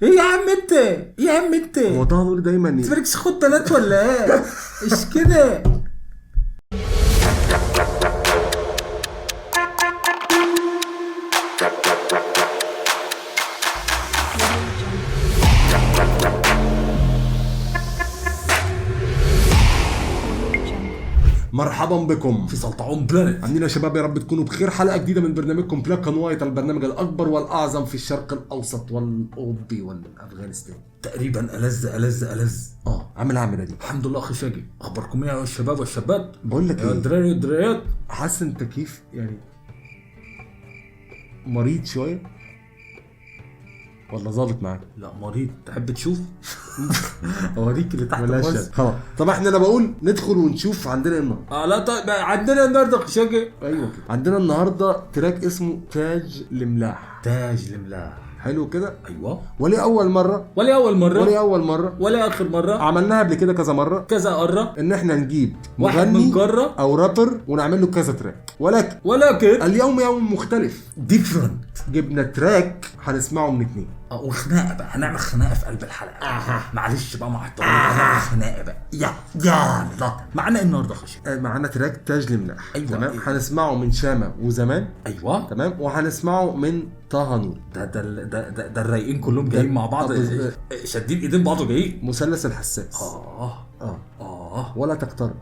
ايه يا عم انت؟ ايه يا عم انت؟ هو طه نور دايما انت مالكش خد تلات ولا ايه؟ ايش كده؟ مرحبا بكم في سلطعون بلانت. عندنا يا شباب، يا رب تكونوا بخير. حلقه جديده من برنامجكم بلاك اند وايت، البرنامج الاكبر والاعظم في الشرق الاوسط والاوروبي والافغانستان. تقريبا ألذ. عامل دي. الحمد لله اخي شاقي. اخباركم ايه يا الشباب والشابات؟ بقول لك يا ايه، دراري والدراريات. حاسس انت كيف يعني مريض شويه ولا ظابط معاك؟ لا مريض، تحب تشوف؟ اوريك اللي تحت ولا الباص. خلاص. طب انا بقول ندخل ونشوف عندنا ايه النهارده. لا طيب عندنا النهارده اخي شاقي. ايوه كده، عندنا النهارده تراك اسمه تاج الملاح. تاج الملاح. حلو كده. ايوه. ولي اول مره ولا اخر مره. عملناها قبل كده كذا مره، كذا قره. ان احنا نجيب واحد مغني من قاره او رابر ونعمل له كذا تراك، ولكن اليوم يوم مختلف. ديفرنت. جبنا تراك هنسمعه من اتنين. وخناقه بقى، هنعمل خناقه في قلب الحلقه. معلش بقى مع احترامي، هنعمل خناقه بقى. يلا معانا النهارده خشي. معانا تراك تاج الملاح. أيوة. تمام. هنسمعه من شامة وزمان. ايوه تمام. وهنسمعه من طه نور. ده الرايقين كلهم جايين مع بعض، شادين ايدين بعض وجايين. مثلث الحساس. ولا تقترب.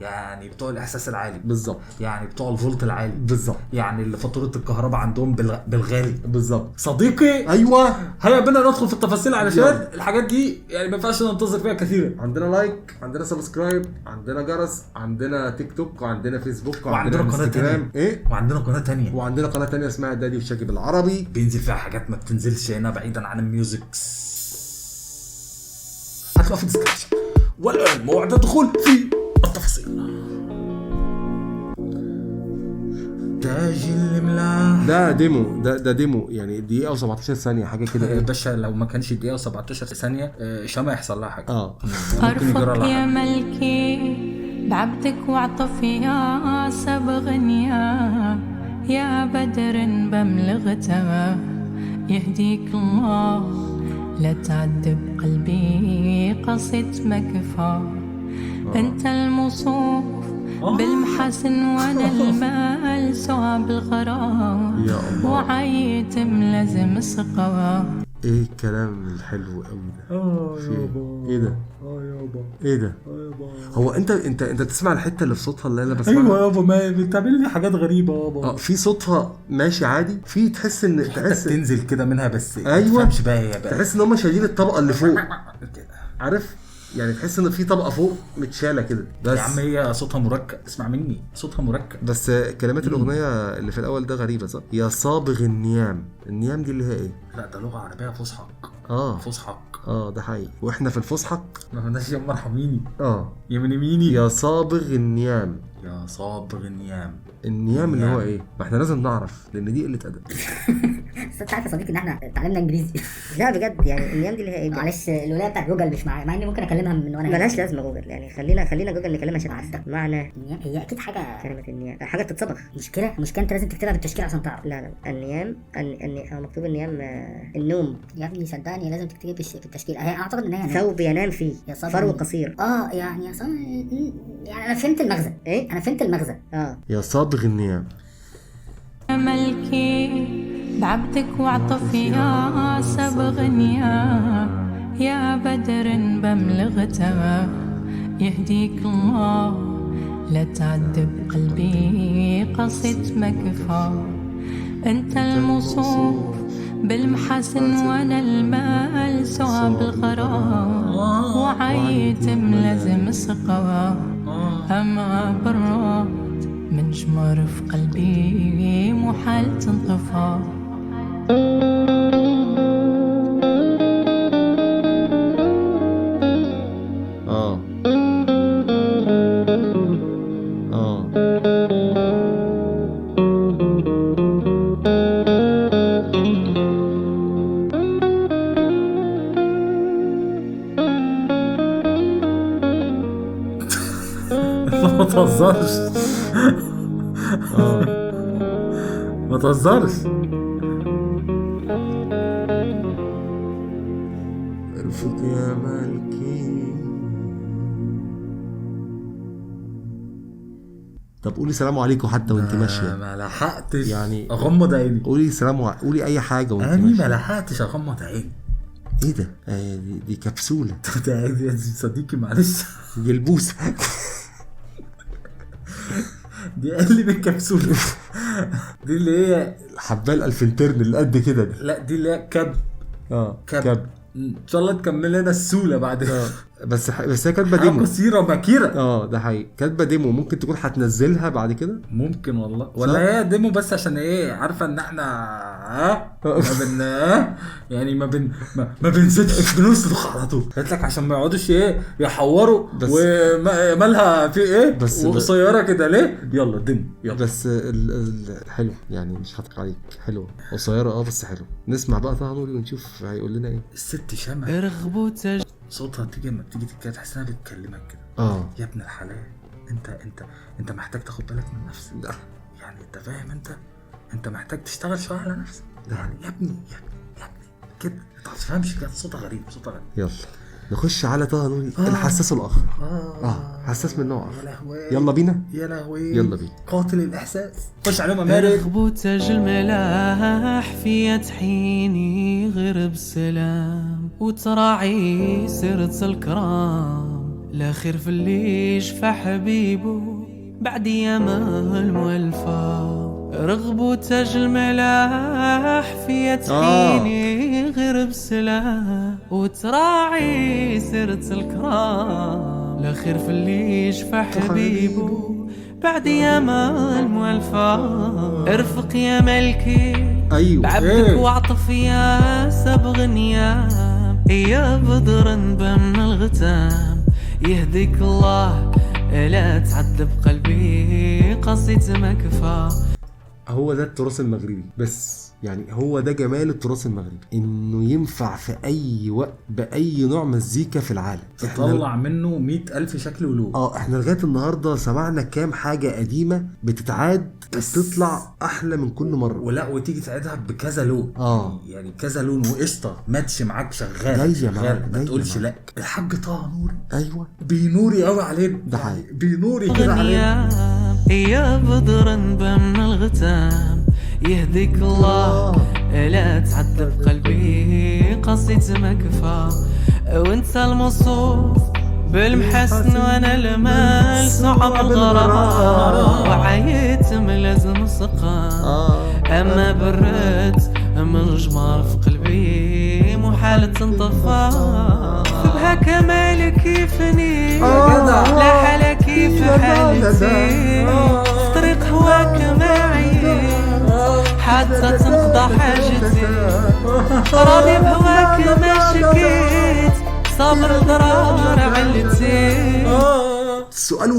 يعني بتوع الاحساس العالي. بالظبط. يعني بتوع الفولت العالي. بالظبط. يعني اللي فاتوره الكهرباء عندهم بالغالي. بالظبط صديقي. ايوه. هيا بنا ندخل في التفاصيل علشان يلا. الحاجات دي يعني ما ينفعش ننتظر فيها كثيرا. عندنا لايك، عندنا سبسكرايب، عندنا جرس، عندنا تيك توك، وعندنا فيسبوك، وعندنا قناه انستجرام. ايه، وعندنا قناه تانية. وعندنا قناه تانية اسمها دادي وشاكي بالعربي، بينزل فيها حاجات ما بتنزلش هنا بعيدا عن الميوزك. هتلاقوا في الديسكربشن. والان موعد الدخول في التفاصيل. تاج الملاح. ده ديمو يعني دقيقه و17 ثانيه حاجه كده. يا باشا لو ما كانش دقيقه 17 ثانيه شامه يحصل لها حاجه. ممكن يجرى لها يا ملكي بعبدك وعطف يا سبغ يا بدر بملغته يهديك الله لا تعذب قلبي قصد مكفى. انت الموصوف بالمحاسن وانا المال سوا بالغرام وعيت ملازم السقوى. ايه الكلام الحلو قوي ده. يابا. ايه ده. يابا. ايه ده. يابا. هو انت تسمع الحته اللي في صوتها اللي انا بسمعها. ايوه يابا، ما بتعمل لي حاجات غريبه يابا. في صوتها ماشي عادي، في تحس تنزل كده منها بس. ايوه مش بقى تحس ان هم شايلين الطبقه اللي فوق. كده. عارف يعني تحس ان في طبقه فوق متشاله كده. بس يا عم هي صوتها مركب، اسمع مني صوتها مركب. بس كلمات الاغنيه اللي في الاول ده غريبه صح. يا صابغ النيام دي اللي هي ايه؟ لا ده لغه عربيه فصحى. فصحى. ده حقيقي. واحنا في الفصحى ما فهمناش يا مرحميني. يا ميني. يا صابغ النيام. يا صابغ النيام اللي هو ايه؟ ما احنا لازم نعرف لان دي قله ادب. بس انت عارف يا صديقي ان احنا اتعلمنا انجليزي. لا بجد يعني النيام دي اللي هي ايه؟ معلش الولايه بتاعت جوجل مش معايا، مع اني ممكن اكلمها من وانا ملهاش لازمه جوجل يعني. خلينا جوجل نكلمها عشان عارفه معنى النيام. هي اكيد حاجه كلمه النيام حاجه بتتصبغ. مشكله انت لازم تكتبها بالتشكيل عشان تعرف. لا النيام هو مكتوب النيام النوم يا ابني صدقني لازم تكتبها بالتشكيل. هي اعتقد ان هي ثوب ينام فيه فرو قصير. يعني يا يعني انا فهمت المغزى. ايه انا فهمت المغزى. يا صابغ النيام. يا ملكي بعبدك وعطف يا سبغ يا بدر بملغته يهديك الله لا تعذب قلبي قصد مكفى. انت الموصوف بالمحاسن وانا المال سوا بالغرام وعيت ملازم السقوى. اما برات من جمر في قلبي محال تنطفى. ما تهزرش. ما تهزرش. ارفق يا ملكي. طب قولي سلام عليكم حتى وانت ماشيه. ما لحقتش يعني اغمض عيني. قولي قولي اي حاجه وانت انا ماشيه. ما لحقتش اغمض عيني. ايه ده؟ دي كبسوله. ده يا صديقي معلش. جلبوسه. دي اقل من الكبسوله. دي اللي هي الحبال الفنترن اللي قد كده دي. لا دي اللي هي كب. كب. ان شاء الله تكمل لنا السوله بعد. بس هي كاتبه ديمو. قصيره مكيره. ده حقيقي كاتبه ديمو، ممكن تكون هتنزلها بعد كده. ممكن والله، ولا هي ديمو بس عشان ايه عارفه ان احنا ما بن يعني ما بنزيدش بنصدق على طول. قلت لك عشان ما يقعدوش ايه يحوروا ومالها في ايه بس وقصيره كده ليه. يلا ديمو يلا. بس حلو يعني، مش هضحك عليك، حلوه قصيره بس حلو. نسمع بقى طه نوري ونشوف هيقول لنا ايه. الست شمع رغبوتك صوتها تيجي لما بتيجي تتكلم تحس انها بتكلمك كده. يا ابن الحلال انت محتاج تاخد بالك من نفسك. يعني انت فاهم، انت محتاج تشتغل شويه على نفسك. يعني يا ابني كده انت ما تفهمش كده. صوتها غريب. يلا نخش على طه نوري الحساس الاخر. حساس من نوع اخر. يلا بينا. يلا بينا. قاتل الاحساس. خش عليهم امارك. رغبوتك الملاح في تحيني غير بسلام وتراعي سيرة الكرام لا خير في اللي يشفى حبيبه بعد يامه المولفة. رغبوتك الملاح في تحيني غير بسلام وتراعي سيرة الكرام لا خير في اللي يشفى حبيبه بعد ياما المولفة. ارفق يا ملكي بعبدك واعطف يا سبغ نيام يا بدر بمن الغتام يهديك الله لا تعذب قلبي قصيت مكفى. هو ده التراث المغربي، بس يعني هو ده جمال التراث المغربي، انه ينفع في اي وقت باي نوع مزيكا في العالم. تطلع منه 100,000 شكل ولون. احنا لغايه النهارده سمعنا كام حاجه قديمه بتتعاد بتطلع احلى من كل مره. ولا وتيجي تعيدها بكذا لون. يعني كذا لون وقشطه ماتش معاك شغال. ما تقولش لا. الحاج طه نوري. ايوه بينوري قوي علينا. ده حقيقي. بينوري كده علينا. يا بدر بمن الغتام يهديك الله لا تعذب قلبي قصيت مكفى. وانت الموصوف بالمحسن وانا المال صعب الغرام وعيت ملازم سقام اما برت من الجمار في قلبي محالة تنطفى. بها كمال كيفني لا حالة كيف حالتي في طريق هواك معي حتى تنقضى حاجتي راضي بهواك ما شكيت صبر الضرار علتي. السؤال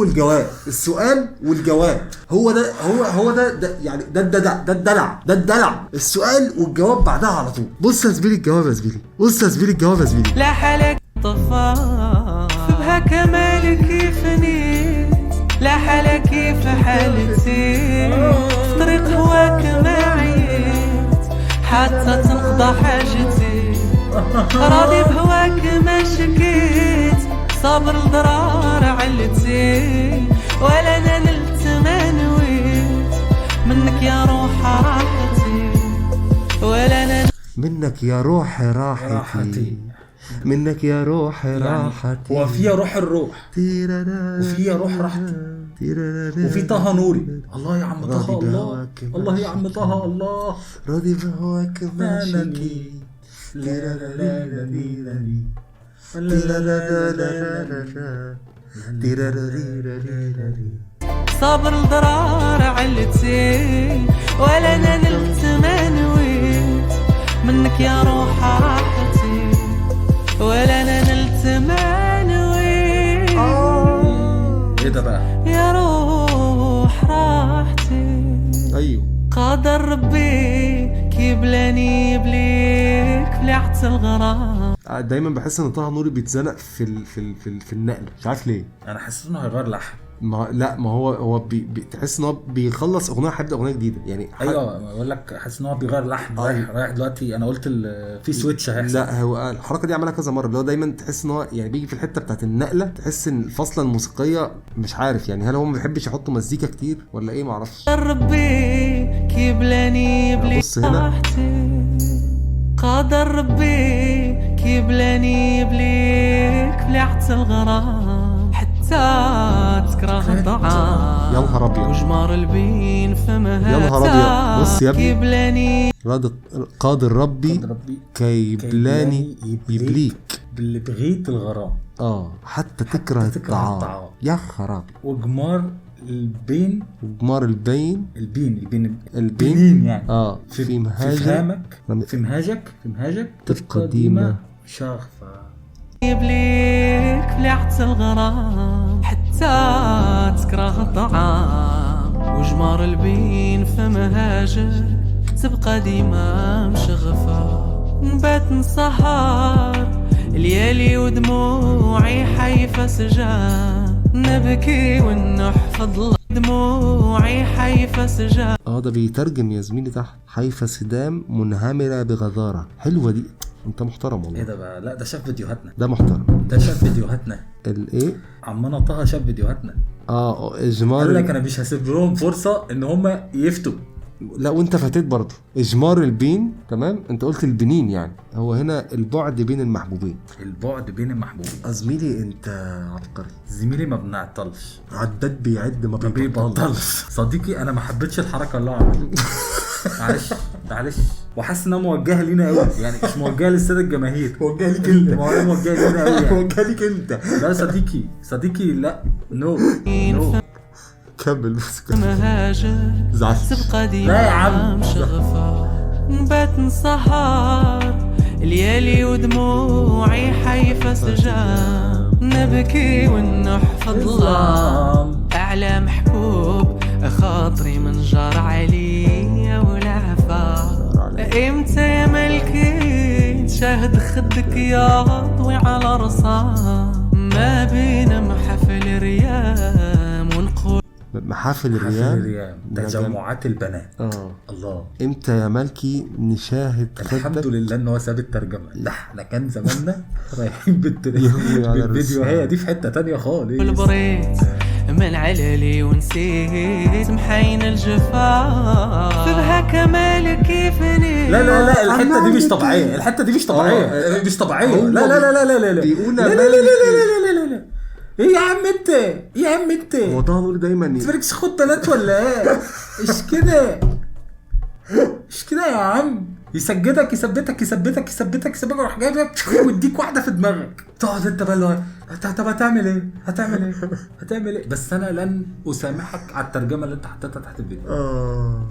والجواب هو ده يعني ده الدلع. السؤال والجواب بعدها على طول. بص يا زميلي الجواب يا زميلي. لا حالك طفى بها كمال كيفني لا حالك كيف حالتي في طريق هواك معيت حتى تنقضى حاجتي راضي بهواك ما شكيت صبر الضرار علتي ولا انا نلت ما نويت منك يا روح راحتي ولا انا منك يا روح راحتي منك يا روح راحتي. وفيها روح الروح وفيها روح راحتي وفي طه نوري. الله يا عم طه الله يا عم طه الله راضي بهواك ماشي. صبر الضرار علتي ولا انا نلت ما نويت منك يا روح راحتي ولا انا نلت ما نويت. ايه ده بقى يا روح راحتي. ايوه قدر ربي كيبلاني بليك بلعت الغرام. دايما بحس ان طه نوري بيتزنق في النقل، مش عارف ليه. انا حسيت انه هيغير لحن. ما هو تحس ان هو بيخلص اغنيه هيبدا اغنيه جديده يعني. ايوه بقول لك حاسس ان هو بيغير لحن، رايح دلوقتي. انا قلت في سويتش هيحصل. لا هو الحركه دي عملها كذا مره، اللي هو دايما تحس ان هو يعني بيجي في الحته بتاعت النقله، تحس ان الفصله الموسيقيه مش عارف يعني هل هو ما بيحبش يحط مزيكا كتير ولا ايه، ما اعرفش. ربي كيبلاني بص هنا قادر ربي كيبلاني بليك بلعت الغرام حتى تكره الطعام. يا نهار ابيض وجمار البين فمها يا نهار ابيض. بص يا ابني كيبلاني قادر ربي كيبلاني يبليك باللي بغيت الغرام حتى تكره الطعام. يا خراب. وجمار البين وجمار البين البين يعني في مهاجك في مهاجك تبقى ديما شاغفة يبليك بلعت الغرام حتى تكره الطعام. وجمار البين فمهاجك تبقى ديما مشغفة. نبات نسهر ليالي ودموعي حيفة سجان نبكي ونحفظ دموعي حيفة سجان. ده بيترجم يا زميلي تحت. حيفة سدام منهمرة بغزارة. حلوة دي، انت محترم والله. ايه ده بقى؟ لا ده شاف فيديوهاتنا. ده محترم، ده شاف فيديوهاتنا. الايه؟ عمنا طه شاف فيديوهاتنا. اجمار قال لك انا مش هسيب لهم فرصة ان هم يفتوا. لا وانت فاتت برضه اجمار البين. تمام، انت قلت البنين يعني. هو هنا البعد بين المحبوبين. البعد بين المحبوبين. زميلي انت عبقري. زميلي ما بنعطلش. عداد بيعد ما بيبطلش. صديقي انا ما حبيتش الحركه اللي عملها. معلش وحاسس انها موجهه لينا قوي يعني، مش موجهه للساده الجماهير، موجهه ليك انت. موجهه لينا قوي يعني. موجهه ليك انت. لا صديقي لا نو كمل بس مهاجر تبقى ديما لا يا عم شغفة. نبات نسهر ليالي ودموعي حيفة سجان نبكي ونحفظ الله أعلى محبوب خاطري من جار عليا والعفا. امتى يا ملكي تشاهد خدك ياضوي على رصام ما بين محافل ريام ونقول محافل الريام تجمعات البنات. الله. امتى يا ملكي نشاهد خدك. الحمد لله ان هو ساب الترجمه. ده احنا كان زماننا رايحين بالفيديو هي دي في حته تانية خالص. البريت من علالي ونسيت محين الجفا فبها كمال كيفني. لا الحته دي مش طبيعيه. مش طبيعيه. لا بيقول لا ايه يا عم انت هو طه نور دايما تفرقش خد بنات ولا ايه؟ ايش كده يا عم. يسجدك يثبتك ويروح جايبك ويديك واحده في دماغك. تقعد انت بقى اللي طب هتعمل ايه؟ بس انا لن اسامحك على الترجمه اللي انت حطيتها تحت الفيديو.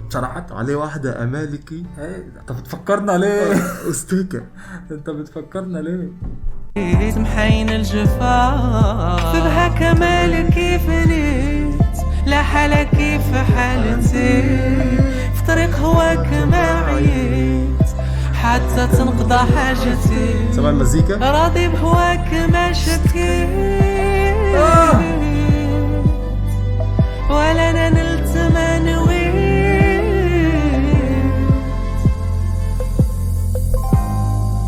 بصراحه عليه واحده امالكي. انت بتفكرنا ليه؟ استيكه انت بتفكرنا ليه؟ محين الجفا فبها كمال كيف نيت لا حالة كيف حالتي في طريق هواك ما عييت حتى تنقضى حاجتي. سمع المزيكا. راضي بهواك ما شكيت ولا انا نلت ما نويت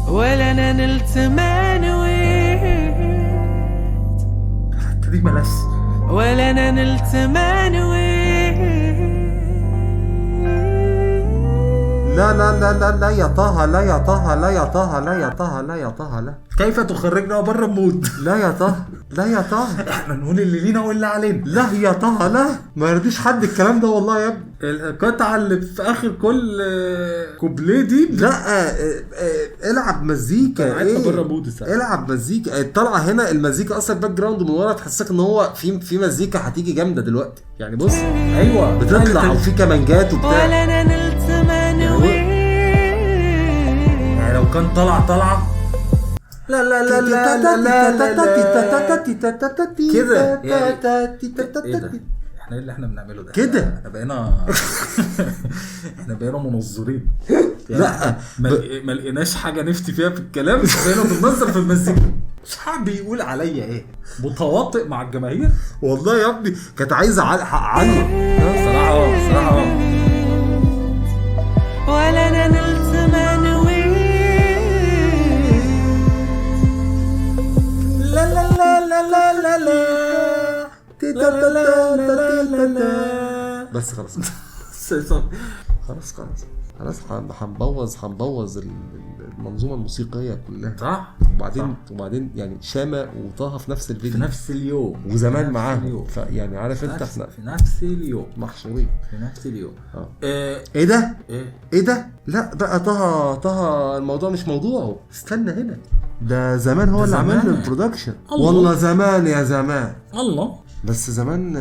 ولا انا نلت ما نويت حتى دي ملاش ولا انا نلت ما نويت. لا يا طه لا. كيف تخرجنا بره المود؟ لا يا طه احنا نقول اللي لينا واللي علينا. لا يا طه لا، ما يرضيش حد الكلام ده والله يا ابني. القطعه اللي في اخر كل كوبليه دي لا العب مزيكا. بره مود الساعه. العب مزيكا. طالعه هنا المزيكا اصلا باك جراوند من ورا تحسسك ان هو في مزيكا هتيجي جامده دلوقتي يعني. بص ايوه بتطلع وفي كمانجات وبتاع. ولا انا نلت ما نويت يعني لو كان طلعه لا كده يعني احنا اللي احنا بنعمله ده كده. احنا بقينا منظرين يعني. لا ما لقيناش حاجه نفتي فيها في الكلام، بقينا بننظر في المزيكا. صاحبي يقول عليا ايه؟ متواطئ مع الجماهير؟ والله يا ابني كانت عايزه حق عنه. صراحه ولا انا نلت ما نويت. لا لا لا لا لا لا لا. بس خلاص خلاص هنبوظ المنظومه الموسيقيه كلها. صح. وبعدين يعني شامه وطه في نفس الفيديو في نفس اليوم وزمان معاهم، يعني عارف انت احنا في نفس اليوم محشورين في نفس اليوم. ايه ده؟ ايه ده؟ لا بقى طه الموضوع مش موضوعه. استنى هنا، ده زمان هو اللي عمل له البرودكشن. والله زمان يا زمان الله. بس زمان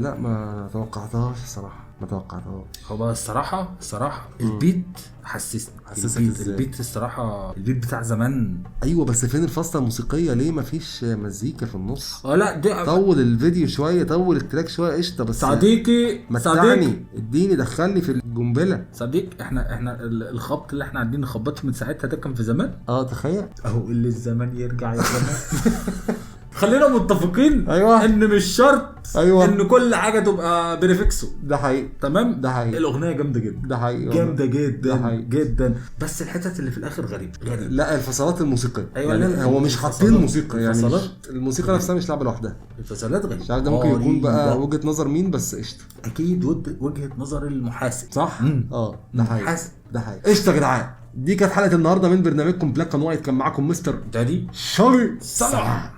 لا ما توقعتهاش الصراحه، ما توقعتهاش. هو الصراحه البيت حسسني. حسسك ازاي؟ البيت الصراحه البيت بتاع زمان. ايوه بس فين الفصله الموسيقيه؟ ليه ما فيش مزيكا في النص؟ لا دي طول الفيديو شويه، طول التراك شويه قشطه. بس صديقي اديني دخلني في الجنبله. صديق احنا الخبط اللي احنا قاعدين نخبطه من ساعتها ده كان في زمان. تخيل اهو اللي الزمان يرجع يا زمان. خلينا متفقين ايوه ان مش شرط ايوه ان كل حاجه تبقى بريفكسو. ده حقيقي. تمام. ده حقيقي. الاغنيه جامده جدا. ده حقيقي. جامده جدا ده حقيقي. جدا. بس الحتت اللي في الاخر غريب. لا الفصلات الموسيقيه. ايوه يعني هو مش حاطين موسيقى، يعني الفصلات الموسيقى نفسها مش لعبه لوحدها. الفصلات غريبه. مش عارف ده ممكن يكون بقى وجهه نظر مين، بس قشطه. اكيد وجهه نظر المحاسب. صح. ده حقيقي. محاسب. ده حقيقي. قشطه يا جدعان، دي كانت حلقه النهارده من برنامجكم بلاك اند وايت. كان معاكم مستر دادي شاري. سلام.